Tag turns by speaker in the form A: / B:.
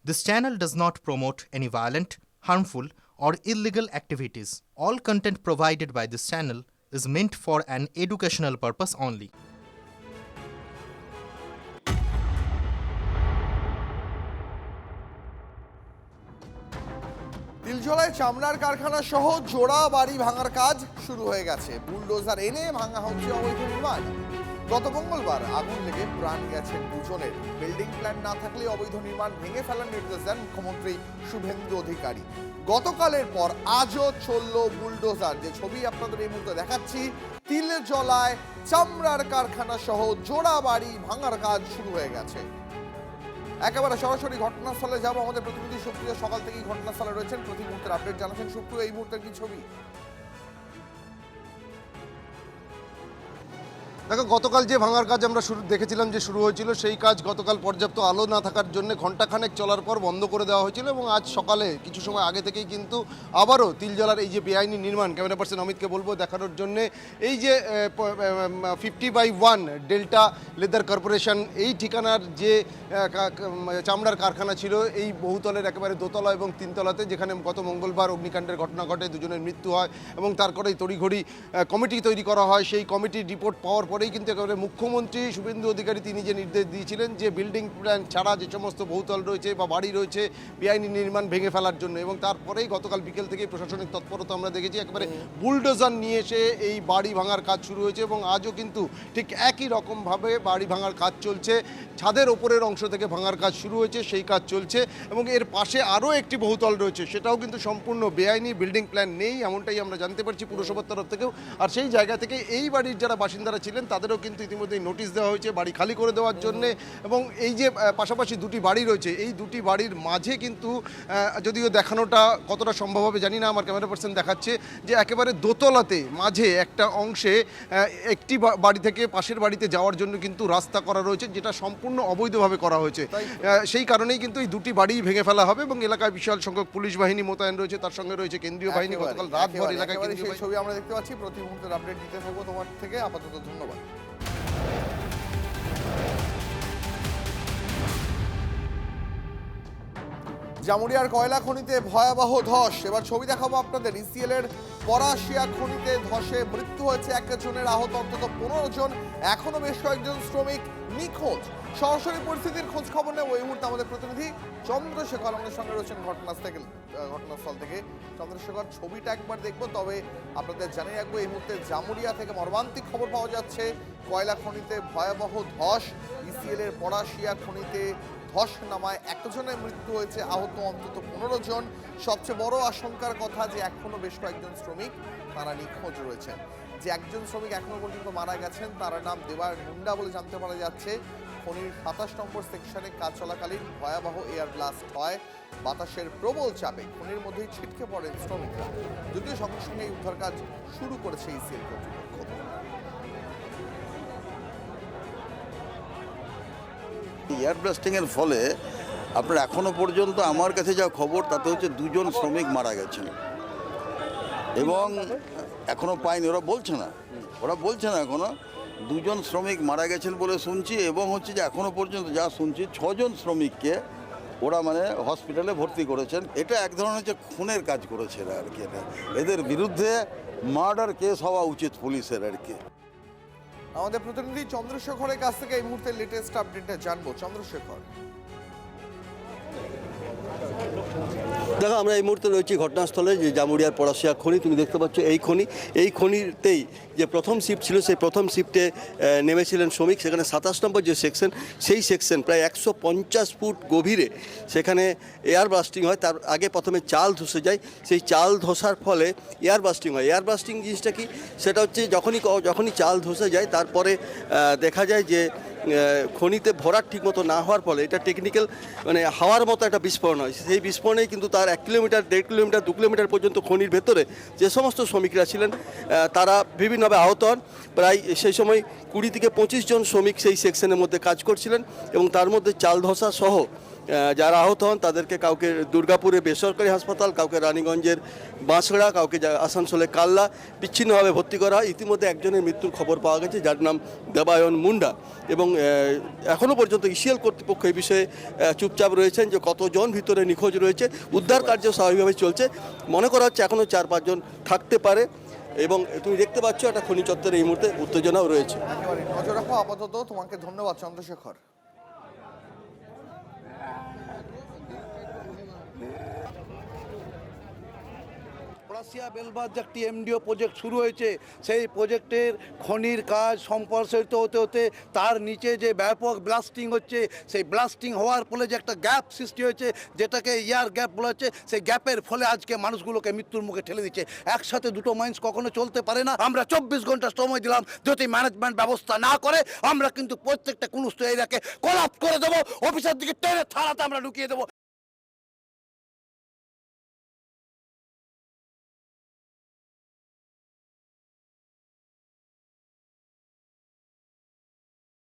A: This channel does not promote any violent, harmful, or illegal activities. All content provided by this channel is meant for an educational purpose only.
B: তিলজলায় চামড়ার কারখানা সহ জোড়া বাড়ি ভাঙার কাজ শুরু হয়ে গেছে। বুলডোজার এনে ভাঙা হচ্ছে অবৈধ নির্মাণ। গত মঙ্গলবার আগুন লেগে প্রাণ গেছেন দুজনের। বিল্ডিং প্ল্যান না থাকলে অবৈধ নির্মাণ ভেঙে ফেলার নির্দেশ দেন মুখ্যমন্ত্রী শুভেন্দু অধিকারী। গতকালের পর আজও চলল বুলডোজার। যে ছবি আপনাদের এই মুহূর্তে দেখাচ্ছি, তিলজলায় চামড়ার কারখানা সহ জোড়া বাড়ি ভাঙার কাজ শুরু হয়ে গেছে। একেবারে সরাসরি ঘটনাস্থলে যাব। আমাদের প্রতিনিধি সুপ্রিয় সকাল থেকেই ঘটনাস্থলে রয়েছেন, প্রতি মুহূর্তের আপডেট জানাচ্ছেন। সুপ্রিয়, এই মুহূর্তের কি ছবি?
C: দেখো, গতকাল যে ভাঙার কাজ আমরা দেখেছিলাম যে শুরু হয়েছিল, সেই কাজ গতকাল পর্যাপ্ত আলো না থাকার জন্য ঘণ্টাখানেক চলার পর বন্ধ করে দেওয়া হয়েছিল এবং আজ সকালে কিছু সময় আগে থেকেই কিন্তু আবারও তিলজলার এই যে বেআইনি নির্মাণ, ক্যামেরা পার্সন অমিতকে বলবো দেখানোর জন্য, এই যে 50/1 ডেল্টা লেদার কর্পোরেশন এই ঠিকানার যে চামড়ার কারখানা ছিল, এই বহুতলের একেবারে দোতলা এবং তিনতলাতে, যেখানে গত মঙ্গলবার অগ্নিকাণ্ডের ঘটনা ঘটে, দুজনের মৃত্যু হয় এবং তারপরেই তড়িঘড়ি কমিটি তৈরি করা হয়। সেই কমিটির রিপোর্ট পাওয়ার পরেই কিন্তু একেবারে মুখ্যমন্ত্রী শুভেন্দু অধিকারী তিনি যে নির্দেশ দিয়েছিলেন যে বিল্ডিং প্ল্যান ছাড়া যে সমস্ত বহুতল রয়েছে বা বাড়ি রয়েছে বেআইনি নির্মাণ ভেঙে ফেলার জন্য, এবং তারপরেই গতকাল বিকেল থেকেই প্রশাসনিক তৎপরতা আমরা দেখেছি। একেবারে বুলডোজার নিয়ে এসে এই বাড়ি ভাঙার কাজ শুরু হয়েছে এবং আজও কিন্তু ঠিক একই রকমভাবে বাড়ি ভাঙার কাজ চলছে। ছাদের ওপরের অংশ থেকে ভাঙার কাজ শুরু হয়েছে, সেই কাজ চলছে এবং এর পাশে আরও একটি বহুতল রয়েছে, সেটাও কিন্তু সম্পূর্ণ বেআইনি, বিল্ডিং প্ল্যান নেই, এমনটাই আমরা জানতে পারছি পুরসভার তরফ থেকেও। আর সেই জায়গা থেকে এই বাড়ির যারা বাসিন্দারা ছিলেন তাদেরও কিন্তু ইতিমধ্যেই নোটিশ দেওয়া হয়েছে বাড়ি খালি করে দেওয়ার জন্যে। এবং এই যে পাশাপাশি দুটি বাড়ি রয়েছে, এই দুটি বাড়ির মাঝে কিন্তু যদিও দেখানোটা কতটা সম্ভব হবে জানি না, আমার ক্যামেরা পার্সন দেখাচ্ছে যে একেবারে দোতলাতে মাঝে একটা অংশে একটি বাড়ি থেকে পাশের বাড়িতে যাওয়ার জন্য কিন্তু রাস্তা করা রয়েছে, যেটা সম্পূর্ণ অবৈধভাবে করা হয়েছে। সেই কারণেই কিন্তু এই দুটি বাড়ি ভেঙে ফেলা হবে এবং এলাকায় বিশাল সংখ্যক পুলিশ বাহিনী মোতায়েন রয়েছে, তার সঙ্গে রয়েছে কেন্দ্রীয় বাহিনী। গতকাল রাতভর এলাকায়
B: সেই ছবি আমরা দেখতে পাচ্ছি। প্রতি মুহূর্তের আপডেট দিতে থাকবো তোমার থেকে। আপাতত ধন্যবাদ। জামুরিয়ার কয়লা খনিতে ভয়াবহ ধস। এবার ছবি দেখাবো আপনাদের। ইসিএল এর পরাশিয়া খনিতে ধসে মৃত্যু হয়েছে একজনের, আহত অন্তত 15 জন। এখনো বেশ কয়েকজন শ্রমিক নিখোঁজ। সরাসরি পরিস্থিতির খোঁজ খবর নেব এই মুহূর্তে আমাদের প্রতিনিধি চন্দ্রশেখর আমাদের সঙ্গে রয়েছেন ঘটনাস্থল থেকে। চন্দ্রশেখর, ছবিটা একবার দেখবো, তবে আপনাদের জানিয়ে রাখবো এই মুহূর্তে জামুরিয়া থেকে মর্মান্তিক খবর পাওয়া যাচ্ছে। কয়লা খনিতে ভয়াবহ ধস। ইসিএল এর পরাশিয়া খনিতে ধস নামায় একজনের মৃত্যু হয়েছে, আহত অন্তত 15 জন। সবচেয়ে বড় আশঙ্কার কথা যে এখনো বেশ কয়েকজন শ্রমিক তারা নিখোঁজ রয়েছেন। যে একজন শ্রমিক এখনো পর্যন্ত মারা গেছেন তার নাম দেবার মুন্ডা বলে জানতে পারা যাচ্ছে। খনির 27 নম্বর সেকশনে কাজ চলাকালীন ভয়াবহ এয়ার ব্লাস্ট হয়। বাতাসের প্রবল চাপে খনির মধ্যেই ছিটকে পড়েন শ্রমিকরা। যদিও সঙ্গে সঙ্গে উদ্ধার কাজ শুরু করেছে ইসিএল কর্তৃপক্ষ।
D: এয়ার ব্লাস্টিংয়ের ফলে আপনার এখনো পর্যন্ত আমার কাছে যা খবর তাতে হচ্ছে 2 জন শ্রমিক মারা গেছেন এবং এখনো পাইনি, ওরা বলছে না এখনো 2 জন শ্রমিক মারা গেছেন বলে শুনছি। এবং হচ্ছে যে এখনো পর্যন্ত যা শুনছি 6 জন শ্রমিককে ওরা হসপিটালে ভর্তি করেছেন। এটা এক ধরনের হচ্ছে খুনের কাজ করেছে এরা আর কি। এদের বিরুদ্ধে মার্ডার কেস হওয়া উচিত পুলিশের আর কি।
B: আমাদের প্রতিনিধি চন্দ্রশেখরের কাছ থেকে এই মুহূর্তে লেটেস্ট আপডেটটা জানবো। চন্দ্রশেখর,
E: দেখো, আমরা এই মুহূর্তে রয়েছি ঘটনাস্থলে, যে জামুরিয়ার পরাশিয়া খনি। তুমি দেখতে পাচ্ছ এই খনিতেই যে প্রথম শিফট ছিল, সেই প্রথম শিফটে নেমেছিলেন শ্রমিক। সেখানে 27 নম্বর যে সেকশন, সেই সেকশন প্রায় 150 ফুট গভীরে সেখানে এয়ার ব্লাস্টিং হয়। তার আগে প্রথমে চাল ধসে যায়, সেই চাল ধসার ফলে এয়ার ব্লাস্টিং হয়। এয়ার ব্লাস্টিং জিনিসটা কি, সেটা হচ্ছে যখনই চাল ধসে যায় তারপরে দেখা যায় যে খনিতে ভরাট ঠিকমতো না হওয়ার ফলে এটা টেকনিক্যাল হাওয়ার মতো একটা বিস্ফোরণ হয়। সেই বিস্ফোরণেই কিন্তু তার 1 কিলোমিটার, 1.5 কিলোমিটার, 2 কিলোমিটার পর্যন্ত খনির ভেতরে যে সমস্ত শ্রমিকরা ছিলেন তারা বিভিন্নভাবে আহত হন। প্রায় সেই সময় 20 থেকে 25 জন শ্রমিক সেই সেকশনের মধ্যে কাজ করছিলেন এবং তার মধ্যে চাল ধসা সহ যারা আহত হন তাদেরকে কাউকে দুর্গাপুরে বেসরকারি হাসপাতাল, কাউকে রানীগঞ্জের বাঁশড়া, কাউকে আসানসোলে কাল্লা বিচ্ছিন্নভাবে ভর্তি করা হয়। ইতিমধ্যে একজনের মৃত্যুর খবর পাওয়া গেছে, যার নাম দেবায়ন মুন্ডা, এবং এখনও পর্যন্ত ইসিএল কর্তৃপক্ষ এই বিষয়ে চুপচাপ রয়েছেন যে কতজন ভিতরে নিখোঁজ রয়েছে। উদ্ধার কার্য স্বাভাবিকভাবে চলছে, মনে করা হচ্ছে এখনও 4-5 জন থাকতে পারে। এবং তুমি দেখতে পাচ্ছ একটা খনি চত্বরে এই মুহূর্তে উত্তেজনাও রয়েছে।
B: একেবারে নজর রাখো। আপাতত তোমাকে ধন্যবাদ চন্দ্রশেখর।
F: পলাশিয়া বেলবাদ যে একটি এমডিও প্রজেক্ট শুরু হয়েছে, সেই প্রজেক্টের খনির কাজ সম্প্রসারিত হতে হতে তার নিচে যে ব্যাপক ব্লাস্টিং হচ্ছে, সেই ব্লাস্টিং হওয়ার ফলে যে একটা গ্যাপ সৃষ্টি হয়েছে, যেটাকে ইয়ার গ্যাপ বলা হচ্ছে, সেই গ্যাপের ফলে আজকে মানুষগুলোকে মৃত্যুর মুখে ঠেলে দিচ্ছে। একসাথে দুটো মাইন্স কখনো চলতে পারে না। আমরা 24 ঘন্টা সময় দিলাম, যদি ম্যানেজমেন্ট ব্যবস্থা না করে আমরা কিন্তু প্রত্যেকটা কুনুস্ত এরিয়াকে কোলাপস করে দেবো, অফিসার দিকে টেনে থানাতে আমরা ঢুকিয়ে দেবো।